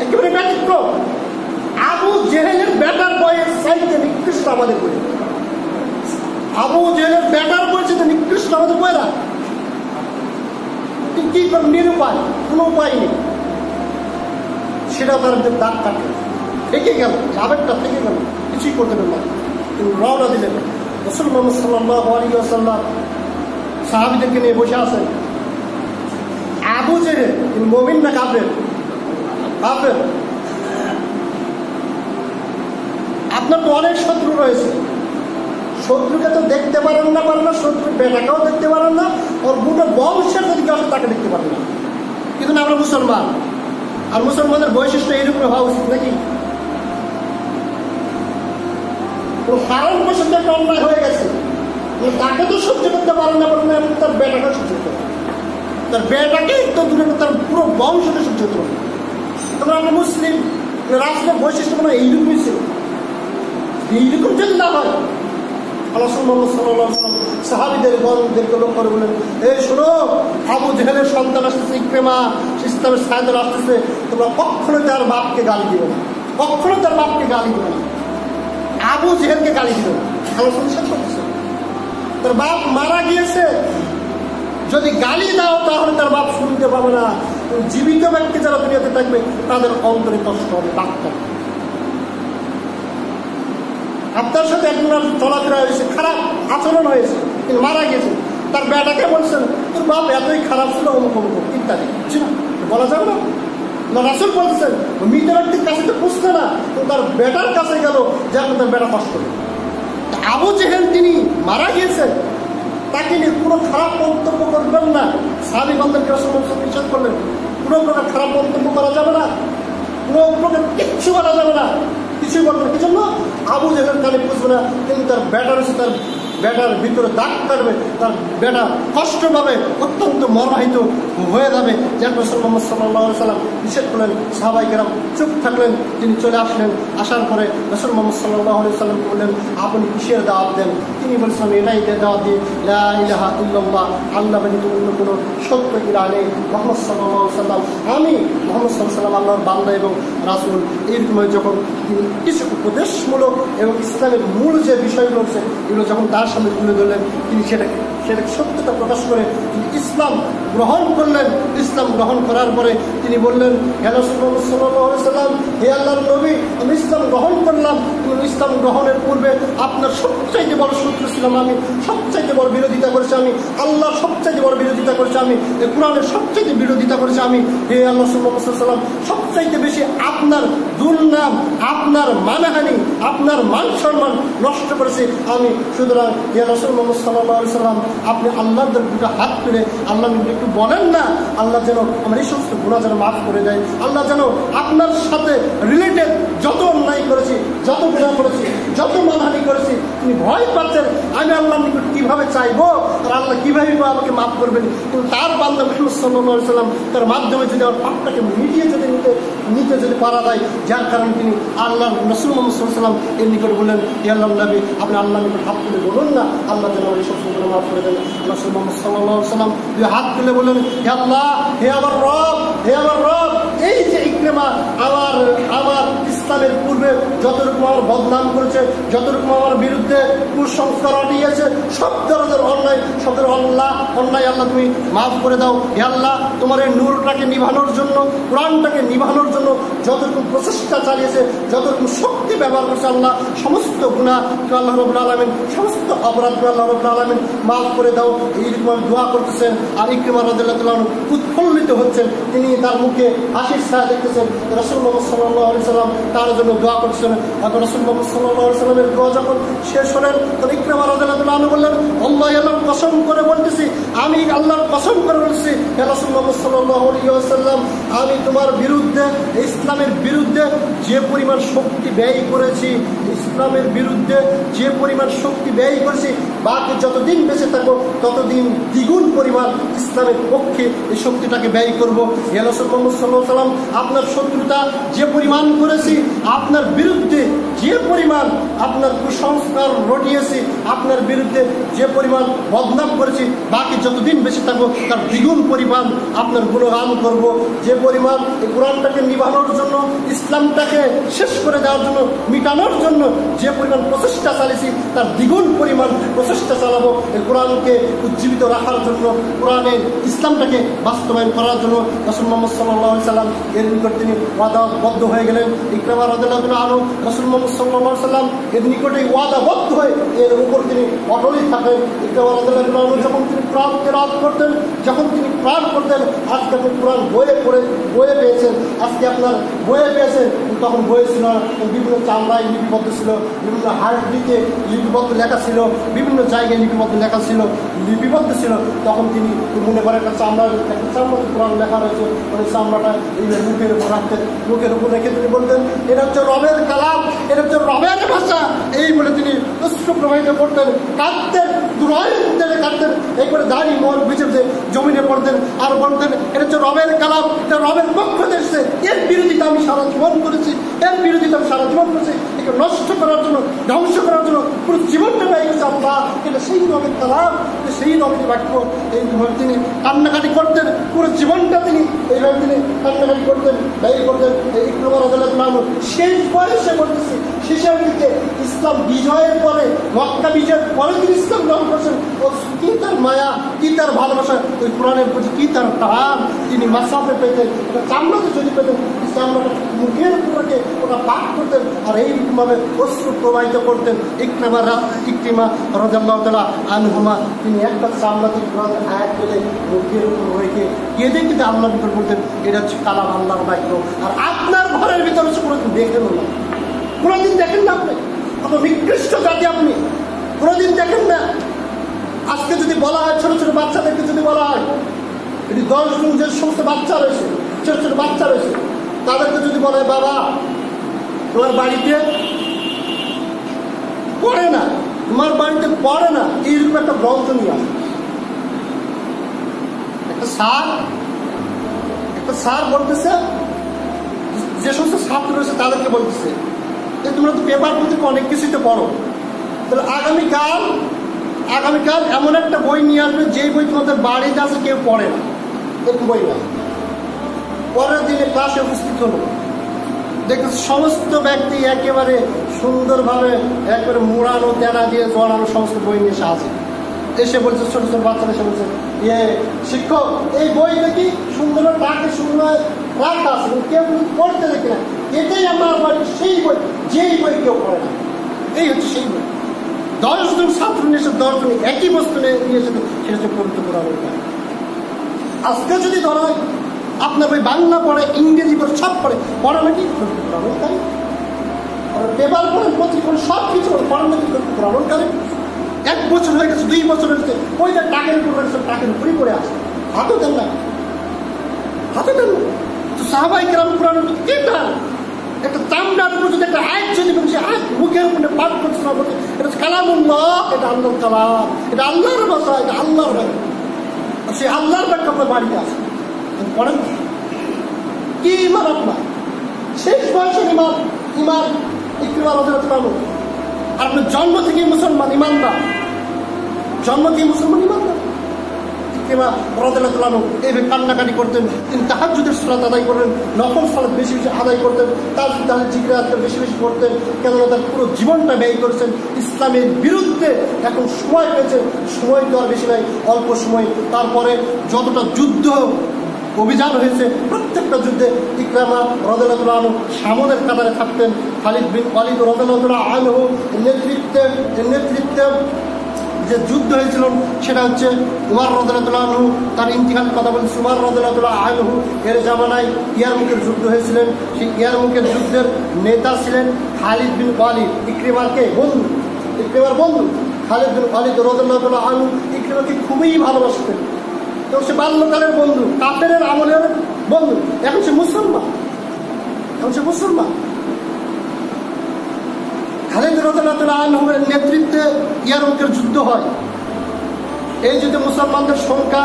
একেবারে ব্যতিক্রম। আবু জেহেলের বেটার বয়ের চাইতে নিকৃষ্ট আমাদের বই। আবু জেহেলের বেটার বলছে তো নিকৃষ্ট আমাদের বইরা। কি নিরুপায়, কোনো উপায় নেই। সেটা তার দাগ কাটে, থেকে গেল, আবেগটা থেকে গেল, কিছুই করতে পারল না। তিনি রওনা দিলেন। রাসূল মুহাম্মদ সাল্লাল্লাহু আলাইহি ওয়াসাল্লাম সাহাবীদেরকে নিয়ে বসে আছেন। আবু জেহেল তিনি মুমিন না কাফের? কাফের। আপনার তো অনেক শত্রু রয়েছে, শত্রুকে তো দেখতে পারেন না, শত্রুর বেটাকেও দেখতে পারেন না, ওর গোটা বংশের যদি কেউ তাকে দেখতে পারেন না। কিন্তু আমরা মুসলমান, আর মুসলমানের বৈশিষ্ট্য এইরকম হওয়া উচিত নাকি? কারণ বসে একটা অন্যায় হয়ে গেছে, তাকে তো সহ্য করতে পারেন না, তার বেটাকে সহ্য করতে পারেন, তার বেটাকে তো দূরে তার পুরো বংশকে সহ্য করতে পারেন। তখন আমরা মুসলিম, রাষ্ট্রের বৈশিষ্ট্য মানে এইরকমই ছিল। এইরকম যদি না হয়, রাসূল মুহাম্মদ সাল্লাল্লাহু আলাইহি ওয়াসাল্লাম সাহাবীদেরকে লক্ষ্য করে বলেন, এই শোনো, আবু জেহেলের সন্তান আসতেছে, ইকরিমা, ইসলামের সাহায্য আসতেছে, তোমরা কখনো তার বাপকে গালি দিবে না, কখনো তার বাপকে গালি দিবে না, আবু জেহেলকে গালি দিবে না। তার বাপ মারা গিয়েছে, যদি গালি দাও তাহলে তার বাপ শুনতে পাবে না। জীবিত ব্যক্তি যারা দুনিয়াতে থাকবে তাদের অন্তরে কষ্ট হবে, ডাক্তার। আপনার সাথে একজনের চলাফেরা হয়েছে, খারাপ আচরণ হয়েছে, কিন্তু মারা গেছে, তার বেটাকে বলছেন তোর বাপ এতই খারাপ ছিল, অমুক অমুক ইত্যাদি, বলা যাবে না। রাসূল বলছেন মৃত ব্যক্তির কাছে তো পুষছে না, তো তার বেটার কাছে গেল যে এখন তার বেটা কষ্ট হবে। আবু জেহেল তিনি মারা গিয়েছেন, তাকে নিয়ে কোনো খারাপ মন্তব্য করবেন না। সাহাবীগণদেরকে রাসূল নিষেধ করলেন, কোনো প্রকার খারাপ মন্তব্য করা যাবে না, কোনো প্রকার কিচ্ছু করা যাবে না, কিছুই বলবেন। কি জন্য? আবু জেহেল কানে পুষবে না, কিন্তু তার বেটার হচ্ছে, তার বেটার ভিতরে দাগ কাটবে, তার বেটা কষ্ট পাবে, অত্যন্ত মর্মাহিত হয়ে যাবে। যে রাসূল মুহাম্মদ সাল্লাল্লাহু আলাইহি ওয়াসাল্লাম নিষেধ করলেন, সাহাবায়ে কেরাম চুপ থাকলেন। তিনি চলে আসলেন, আসার পরে রাসূল মুহাম্মদ সাল্লাল্লাহু আলাইহি ওয়াসাল্লাম বললেন, আপনি কিসের দাওয়াত দেন? তিনি বলছেন, এটাই দাওয়াত দিই, লা ইলাহা ইল্লাল্লাহ, আল্লাহ ব্যতীত অন্য কোনো সত্য ইলাহ নেই, মুহাম্মদ সাল্লাল্লাহু আলাইহি ওয়াসাল্লাম, আমি মুহাম্মদ সাল্লাল্লাহু আলাইহি ওয়াসাল্লাম আল্লাহর বান্দা এবং রাসূল। এরকম যখন তিনি কিছু উপদেশমূলক এবং ইসলামের মূল যে বিষয়গুলো রয়েছে এগুলো যখন তার সামনে তুলে ধরলেন, তিনি সেটাকে সেটা সত্যতা প্রকাশ করে তিনি ইসলাম গ্রহণ করলেন। ইসলাম গ্রহণ করার পরে তিনি বললেন, হে রাসূলুল্লাহ সাল্লাল্লাহু আলাইহি ওয়াসাল্লাম, হে আল্লাহর নবী, আমি ইসলাম গ্রহণ করলাম, কিন্তু ইসলাম গ্রহণের পূর্বে আপনার সবচাইতে বড় শত্রু ছিলাম আমি, সবচাইতে বড় বিরোধিতা করেছি আমি, আল্লাহর সবচাইতে বড় বিরোধিতা করেছি আমি, এই কোরআনের সবচাইতে বিরোধিতা করেছি আমি। হে আল্লাহ সাল্লাল্লাহু আলাইহি ওয়াসাল্লাম, সবচাইতে বেশি আপনার দুর্নাম, আপনার মানহানি, আপনার মান সম্মান নষ্ট করেছি আমি। সুতরাং হে রাসূলুল্লাহ সাল্লাল্লাহু আলাইহি ওয়াসাল্লাম, আপনি আল্লাহর দুটো হাত তুলে আল্লাহ একটু বলেন না, আল্লাহ যেন আমার এই সমস্ত গুনাহ যেন মাফ করে দেয়। আল্লাহ যেন আপনার সাথে রিলেটেড যত অন্যায় করেছি, যত গুনাহ করেছি, যত মানহানি করেছি, তিনি ভয় পাচ্ছেন আমি আল্লাহর নিকট কিভাবে চাইবো আর আল্লাহ কিভাবে আমাকে মাফ করবেন। কিন্তু তার বান্দা মুহাম্মদ সাল্লাল্লাহু আলাইহি ওয়াসাল্লাম তার মাধ্যমে যদি আমার পাপটাকে মিটিয়ে যদি নিতে যদি পারা যায়, যার কারণে তিনি আল্লাহ রাসূল মুহাম্মদ সাল্লাল্লাহু আলাইহি ওয়াসাল্লাম এর নিকট বললেন, হে আল্লাহর নবী, আপনি আল্লাহর নিকট হাত তুলে বলুন না, আল্লাহ যেন আমার এই সমস্ত গুনাহ মাফ করে দেন। রাসূল মুহাম্মদ সাল্লাল্লাহু আলাইহি ওয়াসাল্লাম হাত তুলে বললেন, হে আল্লাহ, হে আমার রব, হে আমার রব, এই যে ইকরামা আমার ইসলামের পূর্বে যতরকম আমার বদনাম করেছে, যতরকম আমার বিরুদ্ধে কুসংস্কার আনিয়েছে, সব ধরনের অন্যায়, সব ধরনের অন্যায় আল্লাহ তুমি মাফ করে দাও। হে আল্লাহ, তোমার এই নূরটাকে নিভানোর জন্য, কোরআনটাকে নিভানোর জন্য যতরকম প্রচেষ্টা চালিয়েছে, যতরকম শক্তি ব্যবহার করছে, আল্লাহ সমস্ত গুনাহ আল্লাহ রাব্বুল আলামিন, সমস্ত অপরাধ আল্লাহ রাব্বুল আলামিন মাফ করে দাও। এইরকম দোয়া করতেছেন আর ইকরামা রাদিয়াল্লাহু তাআলা উৎফুল্লিত হচ্ছেন, তিনি তার মুখে হাসির ছায়া দেখতেছেন। রাসূলুল্লাহ সাল্লাল্লাহু আলাইহি ওয়াসাল্লাম তার জন্য দোয়া করছেন। আর রাসূলুল্লাহ সাল্লাল্লাহু আলাইহি ওয়াসাল্লামের দোয়া যখন শেষ হলেন, তখন ইকরামা রাদিয়াল্লাহু তাআলা বললেন, আল্লাহর কসম করে বলতেছি, আমি আল্লাহর কসম করে বলতেছি, হে রাসূলুল্লাহ সাল্লাল্লাহু আলাইহি ওয়াসাল্লাম, আমি তোমার বিরুদ্ধে, ইসলামের বিরুদ্ধে যে পরিমাণ শক্তি ব্যয় করেছি, ইসলামের বিরুদ্ধে যে পরিমাণ শক্তি ব্যয় করেছি, বাকি যতদিন বেঁচে থাকবো ততদিন দ্বিগুণ পরিমাণ ইসলামের পক্ষে এই শক্তিটাকে ব্যয় করবো। হে রাসূলুল্লাহ সাল্লাল্লাহু আলাইহি ওয়াসাল্লাম, আপনার শত্রুতা যে পরিমাণ করেছি, আপনার বিরুদ্ধে যে পরিমাণ আপনার কুসংস্কার রটিয়েছি, আপনার বিরুদ্ধে যে পরিমাণ বদনাম করেছি, বাকি যতদিন বেঁচে থাকবো তার দ্বিগুণ পরিমাণ আপনার গুণগান করব। যে পরিমাণ এই কোরআনটাকে নিভানোর জন্য, ইসলামটাকে শেষ করে দেওয়ার জন্য, মিটানোর জন্য যে পরিমাণ প্রচেষ্টা চালিয়েছি, তার দ্বিগুণ পরিমাণ প্রচেষ্টা চালাবো এই কোরআনকে উজ্জীবিত রাখার জন্য, কোরআনের ইসলামটাকে বাস্তবায়ন করার জন্য। রাসূল মুহাম্মদ সাল্লাল্লাহু আলাইহি ওয়াসাল্লাম এর নিকট তিনি ওয়াদাবদ্ধ হয়ে গেলেন। ইকরামা রাদিয়াল্লাহু আনহু রাসূল মুহাম্মদ সাল্লাল্লাহু আলাইহি ওয়াসাল্লাম এর নিকটে ওয়াদাবদ্ধ হয়ে এর উপর তিনি অটলই থাকেন। ইকরামা রাদিয়াল্লাহু আনহু যখন তিনি কোরআন তেলাওয়াত করতেন, যখন তিনি কোরআন পড়তেন, আজকে আপনি কোরআন বইয়ে পেয়েছেন, আজকে আপনার বইয়ে পেয়েছেন, তখন বইয়ে ছিল না, বিভিন্ন চামড়ায় লিপিবদ্ধ ছিল, বিভিন্ন হার্ডডিতে লিপিবদ্ধ লেখা ছিল, বিভিন্ন জায়গায় লিপিবদ্ধ ছিল। তখন তিনি মনে করেন একটা চামড়াতে কোরআন লেখা রয়েছে, ওই চামড়াটা এই মুখের উপর রাখতেন, মুখের উপর রেখে তিনি বলতেন, এটা হচ্ছে রবের কালাম, এটা হচ্ছে রবের ভাষা, এই বলে তিনি অশ্রু প্রবাহিত করতেন, কাঁদতেন, কাঁদতেন, এই করে দাঁড়িয়ে মন ভিজে জমিনে পড়তেন আর বলতেন, এটা হচ্ছে রবের কালাম, এটা রবের পক্ষ থেকে, এর বিরোধিতা আমি সারা জীবন করেছি, একে নষ্ট করার জন্য, ধ্বংস করার জন্য পুরো জীবনটা ব্যয় করছে আল্লাহ। এটা সেই রবের কালাম, সেই রবের বাক্য। এইভাবে তিনি কান্নাকাটি করতেন, পুরো জীবনটা তিনি এইভাবে তিনি কান্নাকাটি করতেন, ব্যয় করতেন। এই ইকরামা রাদিয়াল্লাহু আনহু শেষ বয়সে বলতেছি, শেষের দিকে ইসলাম বিজয়ের পরে, মক্কা বিজয়ের পরে তিনি ইসলাম গ্রহণ করছেন। কি তার মায়া, কি তার ভালোবাসা, ওই কোরআনের প্রতি কি তার টান, তিনি মাসাফে পেতেন, ওটা চামড়াতে যদি পেতেন, চামড়াটা মুখের উপরে ওটা পাক করতেন আর এইভাবে অশ্রু প্রবাহিত করতেন। ইকরামা রাদিয়াল্লাহু তাআলা আনহুমা তিনি একটা চামড়াতে কোরআনের আয়াত পেলে মুখের উপর রেখে কেঁদে কেঁদে আল্লাহর ভিতর বলতেন, এটা হচ্ছে কালাম, আল্লাহর বাক্য। আর আপনার ঘরের ভিতরে কোনোদিন দেখেন না, কোনোদিন দেখেন না, আপনি কত নিকৃষ্ট জাতি, আপনি কোনোদিন দেখেন না। আজকে যদি বলা হয়, ছোট ছোট বাচ্চাদেরকে যদি বলা হয়, যদি 10 জন যে সমস্ত বাচ্চা রয়েছে, ছোট ছোট বাচ্চা রয়েছে, তাদেরকে যদি বলে, বাবা তোমার বাড়িতে পড়ে না, তোমার বাড়িতে পড়ে না, এইরকম একটা গ্রন্থ নিয়ে আসে। একটা স্যার বলতেছে, যে সমস্ত ছাত্র রয়েছে তাদেরকে বলতেছে, যে তোমরা তো পেপার পত্রিকা অনেক কিছুই তো পড়ো, তাহলে আগামীকাল এমন একটা বই নিয়ে আসবে, যেই বই তোমাদের বাড়িতে আছে কেউ পড়ে না, একটু বই না। পরের দিনে ক্লাসে উপস্থিত হলো, দেখতে সমস্ত ব্যক্তি একেবারে সুন্দরভাবে একবারে মুড়ানো, তেনা দিয়ে জড়ানো সমস্ত বই নিয়ে এসে আছে। এসে বলছে, ছোট ছোট বাচ্চারা এসে বলছে, ইয়ে শিক্ষক এই বইটা কি সুন্দর টাকে সুন্দর রাখা আছে, কেউ পড়তে দেখি না, এটাই আমার বাড়ির সেই বই, যেই বই কেউ পড়ে না, এই হচ্ছে সেই বই। 10 জন ছাত্র নিয়ে এসে 10 জন একই বস্তু নিয়ে এসে সেটা হচ্ছে পবিত্র কোরআনুল কারীম। আজকে যদি ধরা হয় আপনার বই বাংলা পড়ে, ইংরেজি পড়ে, সব পড়ে নাকি পবিত্র কোরআনুল কারীম, পেপার পড়েন, পত্রিকা পড়েন, সব কিছু পড়েন নাকি পবিত্র কোরআনুল কারীম। 1 বছর হয়ে গেছে, 2 বছর হয়েছে, ওইটা টাকের উপর রয়েছে, টাকের উপরই পড়ে আসে, হাতও দেন না, হাতে দেন না। তো সাহাবায়ে কেরাম কোরআনের প্রতি কে টান? একটা চামড়ার উপর যদি একটা আয়াত যদি সে আয়াত মুখের উপরে পাঠ করছে না, বলছে এটা কালামুল্লাহ, এটা আল্লাহর কালাম, এটা আল্লাহর ভাষা, এটা আল্লাহর ভাষা, সে আল্লাহর ব্যাখ্যা আপনার বাড়িতে আসে, পড়েন কি ইমান আপনার? শেষ বয়সের ইমান, ইমান ইকরিমা রাদিয়াল্লাহু আনহু। আর আপনার জন্ম থেকে মুসলমান ইমানদার, জন্ম থেকে মুসলমান ইমানদার। ইকরিমা রাদিয়াল্লাহু আনহু এইভাবে কান্নাকাটি করতেন, তিনি তাহাজ্জুদের সালাত আদায় করতেন, নফল সালাত বেশি বেশি আদায় করতেন, তার জিকির আজকাল বেশি বেশি করতেন, কেননা তার পুরো জীবনটা ব্যয় করেছেন ইসলামের বিরুদ্ধে। এখন সময় পেয়েছেন, সময় তো আর বেশি নাই, অল্প সময়। তারপরে যতটা যুদ্ধ অভিযান হয়েছে, প্রত্যেকটা যুদ্ধে ইকরামা রাদিয়াল্লাহু আনহু সামনের কাতারে থাকতেন। খালিদ বিন ওয়ালিদ রাদিয়াল্লাহু আনহু নেতৃত্বে যে যুদ্ধ হয়েছিল সেটা হচ্ছে উমর রাদিয়াল্লাহু আনহু, তার ইন্তিকালের কথা বলছি, উমর রাদিয়াল্লাহু আনহু এর জামানায় ইয়ারমুকের যুদ্ধ হয়েছিলেন। সেই ইয়ারমুকের যুদ্ধের নেতা ছিলেন খালিদ বিন ওয়ালিদ, ইকরিমার বন্ধু, ইকরিমার বন্ধু খালিদ বিন ওয়ালিদ রাদিয়াল্লাহু আনহু ইকরিমাকে খুবই ভালোবাসতেন। তো সে বাল্যকালের বন্ধু, কাফেরের আমলের বন্ধু, এখন সে মুসলমান, এখন সে মুসলমান। খালিদ রাদিয়াল্লাহু আনহুর নেতৃত্বে ইয়ারমুকের যুদ্ধ হয়। এই যুদ্ধে মুসলমানদের সংখ্যা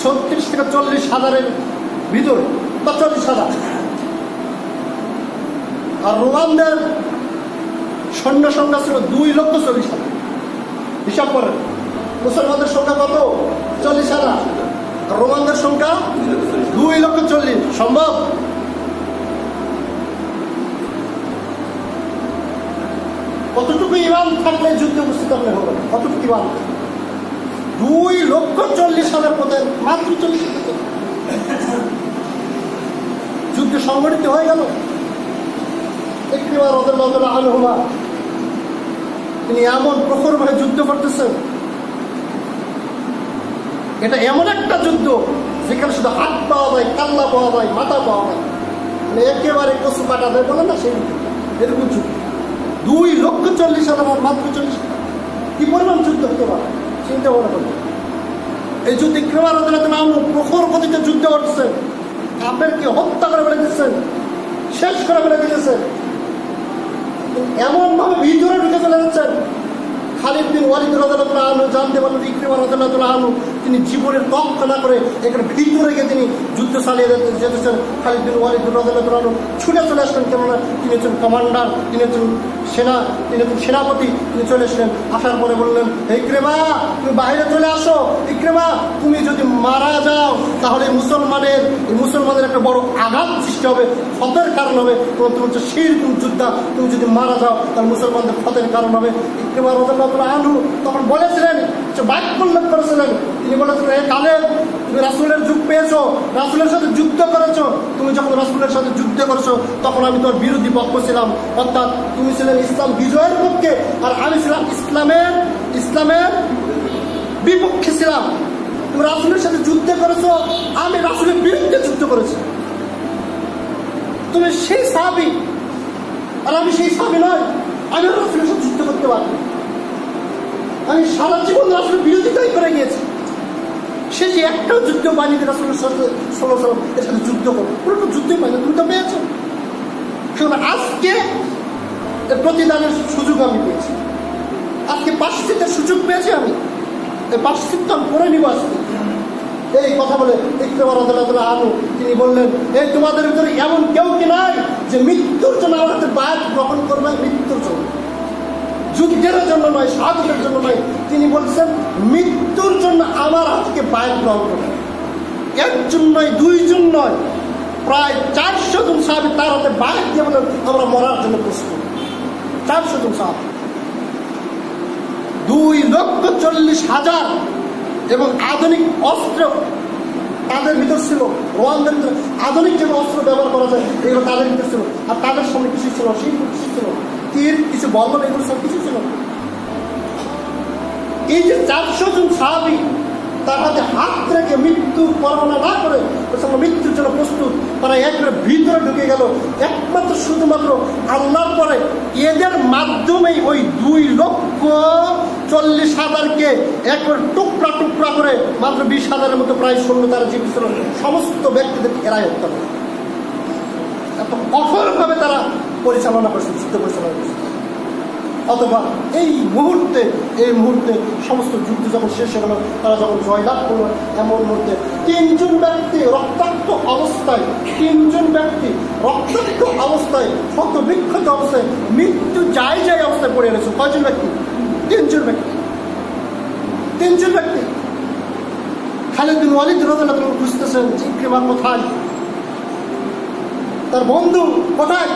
36 থেকে 40 হাজারের ভিতরে, বা 40,000। আর রোমানদের সৈন্য সংখ্যা ছিল 2,40,000। হিসাব করেন মুসলমানদের সংখ্যা কত? 40,000। রোমানদের সংখ্যা 2,40,000। সম্ভব? কতটুকু ইমান থাকলে যুদ্ধে উপস্থিত আপনি হবেন? কতটুকু ইমান? 2,40,000 পথে মাত্র 40,000 যুদ্ধ সংগঠিত হয়ে গেল। ইকরিমা রাদিয়াল্লাহু আনহু তিনি এমন প্রখরভাবে যুদ্ধ করতেছেন, এটা এমন একটা যুদ্ধ যেখানে শুধু হাত পাওয়া যায়, কাল্লা পাওয়া যায়, মাথা পাওয়া যায়, মানে একেবারে কচু কাটা যায় বলে না, সেই এরকম যুদ্ধ। 2,40,000 মাত্র 40,000, কি পরিমাণ যুদ্ধ হতে পারে চিন্তা ভাবনা করবে। এই যুদ্ধে ইকরিমা রাদিয়াল্লাহু আনহু প্রখর গতিতে যুদ্ধ করতেছেন, কাফেরকে হত্যা করে ফেলে দিচ্ছেন, শেষ করে ফেলে দিতেছেন, এমন ভাবে ভিতরে ঢুকে চলে যাচ্ছেন। খালিদ বিন ওয়ালিদ রাদিয়াল্লাহু আনহু জানতে পারলেন ইকরিমা রাদিয়াল্লাহু আনহু তিনি জীবনের রক্ষা না করে এখানে ভিতরে গিয়ে তিনি যুদ্ধ চালিয়ে যেতেছেন। খালিদ বিন ওয়ালিদ রাদিয়াল্লাহু আনহু ছুটে চলে আসলেন, কেননা তিনি হচ্ছেন কমান্ডার, তিনি হচ্ছেন সেনাপতি। তিনি চলে আসলেন, আসার পরে বললেন, ইকরিমা তুমি বাইরে চলে আসো। ইকরিমা তুমি যদি মারা যাও তাহলে মুসলমানের একটা বড় আঘাত সৃষ্টি হবে, ফতের কারণ হবে। তুমি হচ্ছে শিরকুল যোদ্ধা, তুমি যদি মারা যাও তাহলে মুসলমানদের ফতের কারণ হবে। ইকরিমা রাদিয়াল্লাহু আনহু তখন বলেছিলেন, বাক্য উল্লেখ করেছিলেন, তিনি বলেছিলেন, হে খালিদ তুমি রাসূলের যুগ পেয়েছো, রাসূলের সাথে যুদ্ধ করেছো, তুমি যখন রাসূলের সাথে যুদ্ধ করেছো তখন আমি তোমার বিরোধী পক্ষ ছিলাম, অর্থাৎ তুমি ছিলেন ইসলাম বিজয়ের পক্ষে আর আমি ছিলাম ইসলামের বিপক্ষে ছিলাম। তুমি রাসূলের সাথে যুদ্ধ করেছো, আমি রাসূলের বিরুদ্ধে যুদ্ধ করেছি। তুমি সেই সাহাবী আর আমি সেই সাহাবী নয়, আমি রাসূলের সাথে যুদ্ধ করতে পারি। আমি সারা জীবন রাসূলের বিরোধিতাই করে গিয়েছি। সে যে একটা যুদ্ধ বানিয়ে রাসূলের সাথে সাল্লাল্লাহু আলাইহি ওয়াসাল্লাম এর সাথে যুদ্ধ করো, পুরোটা যুদ্ধই পাইনি, তুমি তো পেয়েছো। সুতরাং আজকে প্রতিদানের সুযোগ আমি পেয়েছি, আজকে পাশ্চিত্যের সুযোগ পেয়েছি, আমি এই পাশ্চিত্য আমি করে নিব আজকে। এই কথা বলে ইকরিমা রাদিয়াল্লাহু আনহু তিনি বললেন, এই তোমাদের ভিতরে এমন কেউ কি নাই যে মৃত্যুর জন্য আমার হাতে বায়াত গ্রহণ করবে? মৃত্যুর জন্য, যুদ্ধের জন্য নয়, শাহাদাতের জন্য নয়। তিনি বলছেন মৃত্যুর জন্য আমার হাতকে বায়াত গ্রহণ করবে। একজন নয়, দুইজন নয়, প্রায় 400 জন সাহাবী তার হাতে বায়াত দিয়ে বলেন আমরা মরার জন্য প্রস্তুত। 400 জন সাহাবী, 2,40,000 এবং আধুনিক অস্ত্র তাদের ভিতর ছিল। রোয়ানদের ভিতরে আধুনিক যে অস্ত্র ব্যবহার করা যায় এগুলো তাদের ভিতর ছিল। আর তাদের সামনে কিছু ছিল, সেই কিছু ছিল, তীর, কিছু বল্লম, এগুলো সব কিছু ছিল। এই যে 400 জন সাহাবী তার হাতে হাত রেখে মৃত্যুর পরোয়ানা না করে মৃত্যুর জন্য প্রস্তুত, তারা একবারে ভিতরে ঢুকে গেল। একমাত্র শুধুমাত্র আল্লাহর পরে এদের মাধ্যমেই ওই 2,40,000-কে একবারে টুকরা টুকরা করে মাত্র 20,000-এর মতো প্রায় সৈন্য তারা জীবিত ছিল, সমস্ত ব্যক্তিদের এরাই হত্যা করে। এত কঠোরভাবে তারা পরিচালনা করছে, যুদ্ধ পরিচালনা করছে। অথবা এই মুহূর্তে সমস্ত যুদ্ধ যখন শেষ হয়ে গেল, তারা যখন জয়লাভ করলো, এমন মুহূর্তে 3 জন ব্যক্তি রক্তাক্ত অবস্থায়, ক্ষত বিক্ষত অবস্থায়, মৃত্যু যায় অবস্থায় পড়ে রয়েছে। কয়জন ব্যক্তি? 3 জন ব্যক্তি। খালিদ বিন ওয়ালিদ রাদিয়াল্লাহু আনহু খুঁজতেছেন ইকরিমা কোথায়, তার বন্ধু কোথায়।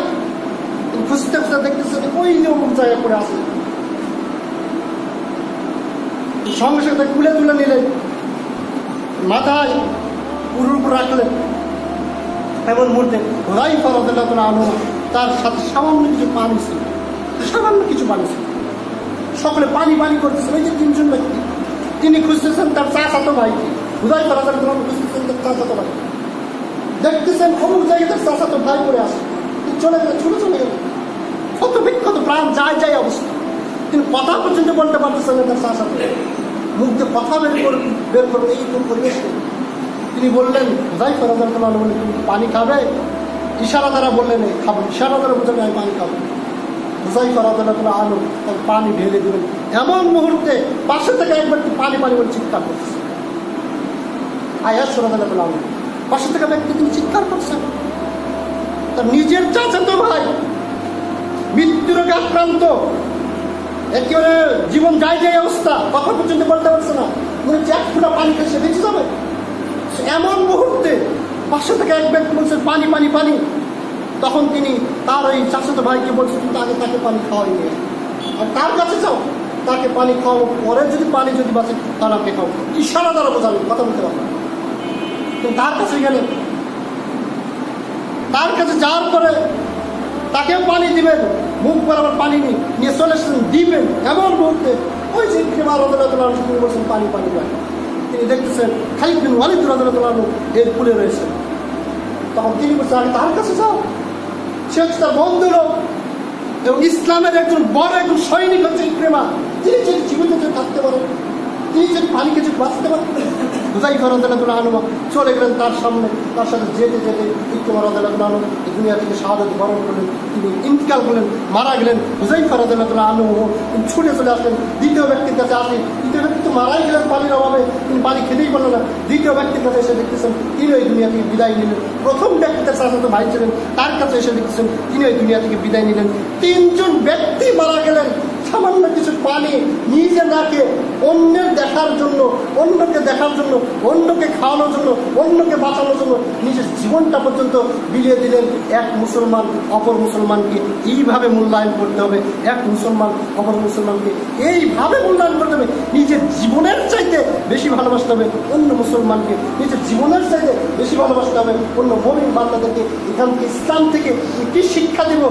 খুঁজতে দেখতেছেন ওই যে অমুক জায়গায় পড়ে আছে। সঙ্গে সঙ্গে তুলে নিলেন, মাথায় পুরুর উপর রাখলেন। এমন মুহূর্তে হুযায়ফা রাদিয়াল্লাহু আনহু তার সাথে সামান্য কিছু পানি ছিল। সকলে পানি করতেছেন। ওই যে 3 জন ব্যক্তি, তিনি খুঁজতেছেন তার চাচাতো ভাইকে। হুযায়ফা রাদিয়াল্লাহু আনহু খুঁজতেছেন তার চাচাতো ভাই। দেখতেছেন অমুক জায়গায় তার চাচাতো ভাই পড়ে আছে। চলে গেল কত বিক্ষত, প্রাণ যায় অবস্থা। তিনি কথা পর্যন্ত বলতে পারতেছেন না তার চাচাতো। মুখ দিয়ে কথা বের করবে এই পরিবেশ। তিনি বললেন, হুযায়ফা রাদিয়াল্লাহু আনহু বললেন, তুমি পানি খাবে? ইশারা দ্বারা বললেন খাবো, ইশারা দ্বারা বোঝালেন আমি পানি খাবো। হুযায়ফা রাদিয়াল্লাহু আনহু তার পানি ঢেলে দিলেন। এমন মুহূর্তে পাশে থেকে একবার পানি বলে চিৎকার করতেছে। আয়েশা রাদিয়াল্লাহু আনহা পাশে থেকে ব্যক্তি তিনি চিৎকার করছেন। তার নিজের চাচাতো ভাই মৃত্যু রোগে আক্রান্ত, একেবারে জীবন যায় অবস্থা, কথা পর্যন্ত বলতে পারছে না। মনে হচ্ছে 1 ফোঁটা পানি খেয়ে সে বেঁচে যাবে। এমন মুহূর্তে পাশে থেকে এক ব্যক্তি বলছে পানি। তখন তিনি তার ওই চাচাতো ভাইকে বলছে, তুমি আগে তাকে পানি খাওয়াই নিয়ে আর তার কাছে যাও, তাকে পানি খাওয়াবো, পরে যদি পানি বাঁচে তাহলে আপনি খাও। ইশারা দ্বারা বোঝাবেন, কথা বলতে পারবেন। কিন্তু তার কাছে গেলেন, তার কাছে যাওয়ার পরে তাকেও পানি দিবেন, মুখ বরাবর পানি নিয়ে চলে এসেছেন দিবেন। এমন মুহূর্তে ওই যে ইকরিমা রাদিয়াল্লাহু আনহু তিনি বলছেন পানি তিনি দেখতেছেন খালিদ বিন ওয়ালিদ রাদিয়াল্লাহু আনহু এর কুলে রয়েছেন। তখন তিনি বলছেন আগে তার কাছে যাও, সে হচ্ছে তার বন্ধু লোক এবং ইসলামের একজন বড় সৈনিক হচ্ছে ইকরিমা। তিনি যদি জীবিত থাকতে পারেন, তিনি যদি পানিকে যদি বাঁচতে পারেন। হুযায়ফা রাদিয়াল্লাহু আনহু চলে গেলেন তার সামনে, তার সাথে যেতে ইকরিমা রাদিয়াল্লাহু আনহু এই দুনিয়া থেকে শাহাদাত বরণ করলেন। তিনি ইন্তিকাল করলেন, মারা গেলেন। হুযায়ফা রাদিয়াল্লাহু আনহু তিনি ছুটে চলে আসলেন দ্বিতীয় ব্যক্তির কাছে। দ্বিতীয় ব্যক্তি তো মারাই গেলেন পানির অভাবে, তিনি পানি খেতেই পারলেন না। দ্বিতীয় ব্যক্তির কাছে এসে দেখতেছেন তিনি ওই দুনিয়া থেকে বিদায় নিলেন। প্রথম ব্যক্তির চাচাতো ভাই ছিলেন, তার কাছে এসে দেখতেছেন তিনি ওই দুনিয়া থেকে বিদায় নিলেন। 3 জন ব্যক্তি মারা গেলেন সামান্য কিছু পানি নিজে না খেয়ে, অন্যকে দেখার জন্য, অন্যকে খাওয়ানোর জন্য, অন্যকে বাঁচানোর জন্য নিজের জীবনটা পর্যন্ত বিলিয়ে দিলেন। এক মুসলমান অপর মুসলমানকে এইভাবে মূল্যায়ন করতে হবে। এক মুসলমান অপর মুসলমানকে এইভাবে মূল্যায়ন করতে হবে। নিজের জীবনের চাইতে বেশি ভালোবাসতে হবে অন্য মুসলমানকে, নিজের জীবনের চাইতে বেশি ভালোবাসতে হবে অন্য মুমিন বান্দাদেরকে। এখান থেকে ইসলাম থেকে কি শিক্ষা দিব,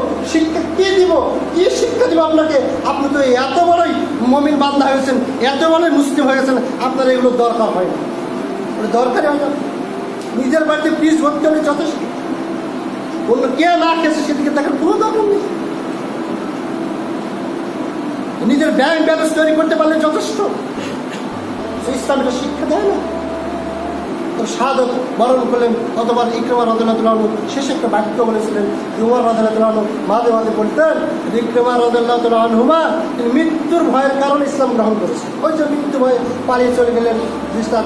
কি শিক্ষা দিব আপনাকে? আপনি তো এত বড়ই মুমিন বান্দা হয়েছেন, এত বড়ই মুসলিম হয়ে গেছেন, আপনার এগুলো দরকার হয় না, দরকারই হয় না। নিজের বাড়িতে পিস ভর্তি হলে যথেষ্ট, অন্য কে না খেয়েছে সেদিকে দেখার কোনো দরকার নেই। নিজের ব্যাংক ব্যালেন্স তৈরি করতে পারলে যথেষ্ট। ইসলাম এটা শিক্ষা দেয় না। শাহাদাত বরণ করলেন। অতবার ইকরিমা রাদিয়াল্লাহু আনহু শেষে একটা বাক্য বলেছিলেন, উমর রাদিয়াল্লাহু আনহু মাঝে বলতেন, ইকরিমা রাদিয়াল্লাহু আনহুমা তিনি মৃত্যুর ভয়ের কারণে ইসলাম গ্রহণ করেছেন। ওই যে মৃত্যু ভয়ে পালিয়ে চলে গেলেন,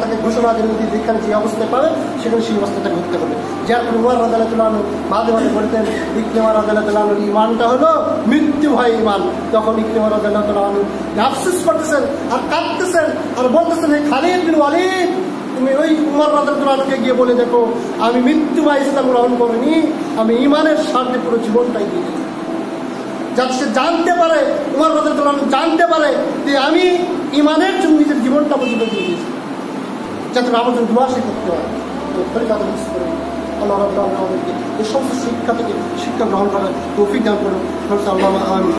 তাকে ঘোষণা দিলেন যেখানে যে অবস্থায় পাবে সেখানে সেই অবস্থাটা ঘুরতে হবে। যার পর উমর রাদিয়াল্লাহু আনহু মাঝে বলতেন, ইকরিমা রাদিয়াল্লাহু আনহুর ঈমানটা হলো মৃত্যু ভয় ঈমান। তখন ইকরিমা রাদিয়াল্লাহু আনহু আফসোস করতেছেন আর কাঁদতেছেন আর বলতেছেন, হে খালিদ বিন ওয়ালিদ, তুমি ওই উমর রাদিয়াল্লাহু আনহুকে গিয়ে বলে দেখো আমি মৃত্যু বা ইসলাম গ্রহণ করিনি, আমি ঈমানের স্বার্থে পুরো জীবনটাই দিয়ে দিয়েছি। যাতে সে জানতে পারে, উমর রাদিয়াল্লাহু আনহু জানতে পারে যে আমি ইমানের জন্য নিজের জীবনটা পর্যন্ত দিয়ে দিয়েছে, যাতে আমার জন্য দোয়া সে করতে হয়। তো পরিবার মিস করে আল্লাহ রাব্বুল আলামিন আমাদেরকে এই সমস্ত শিক্ষা থেকে শিক্ষা গ্রহণ করার তৌফিক দান করুন। আল্লাহ আমিন।